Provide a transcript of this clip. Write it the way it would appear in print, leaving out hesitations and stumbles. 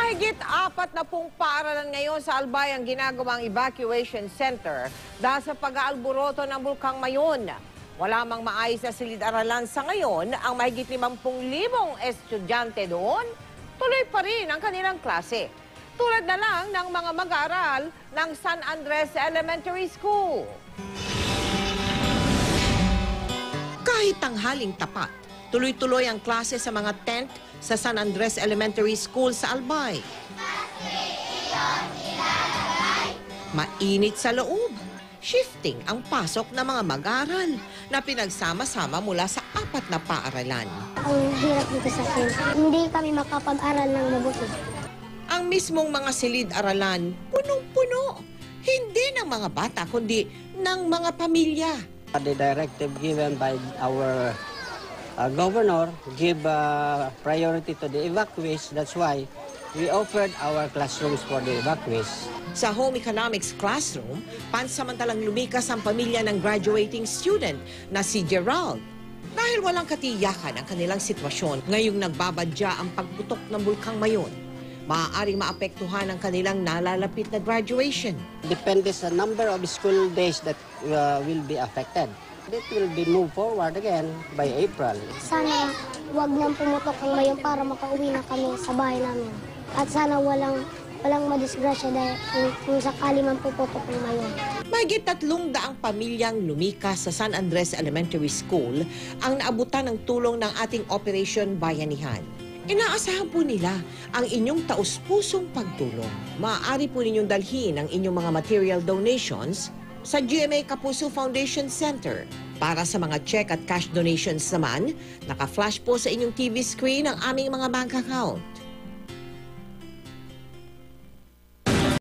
Mahigit 40 paaralan ngayon sa Albay ang ginagawang evacuation center dahil sa pag-aalboroto ng Bulkang Mayon. Wala mang maayos na silid-aralan sa ngayon, ang mahigit 50,000 estudyante doon, tuloy pa rin ang kanilang klase. Tulad na lang ng mga mag-aaral ng San Andres Elementary School. Kahit tanghaling tapat, tuloy-tuloy ang klase sa mga tent sa San Andres Elementary School sa Albay. Mainit sa loob. Shifting ang pasok ng mga mag-aaral na pinagsama-sama mula sa 4 na paaralan. Ang hirap dito sa akin, hindi kami makapag-aral ng mabuti. Ang mismong mga silid-aralan, punong-puno. Hindi ng mga bata, kundi ng mga pamilya. The directive given by our governor give priority to the evacuees. That's why we offered our classrooms for the evacuees. Sa home economics classroom, pansamantalang lumikas ang pamilya ng graduating student na si Gerald. Dahil walang katiyakan ang kanilang sitwasyon, ngayong nagbabadya ang pagputok ng Bulkang Mayon, maaaring maapektuhan ang kanilang nalalapit na graduation. Depende sa number of school days that will be affected. It will be moved forward again by April. Sana wag nang pumutok ang mayon para makauwi na kami sa bahay namin. At sana walang madisgrasya dahil kung sakali man puputok ang mayon. Mahigit 300 pamilyang lumikas sa San Andres Elementary School ang naabutan ng tulong ng ating Operation Bayanihan. Inaasahan po nila ang inyong taus-pusong pagtulong. Maaari po ninyong dalhin ang inyong mga material donations sa GMA Kapuso Foundation Center. Para sa mga check at cash donations naman, naka-flash po sa inyong TV screen ang aming mga bank account.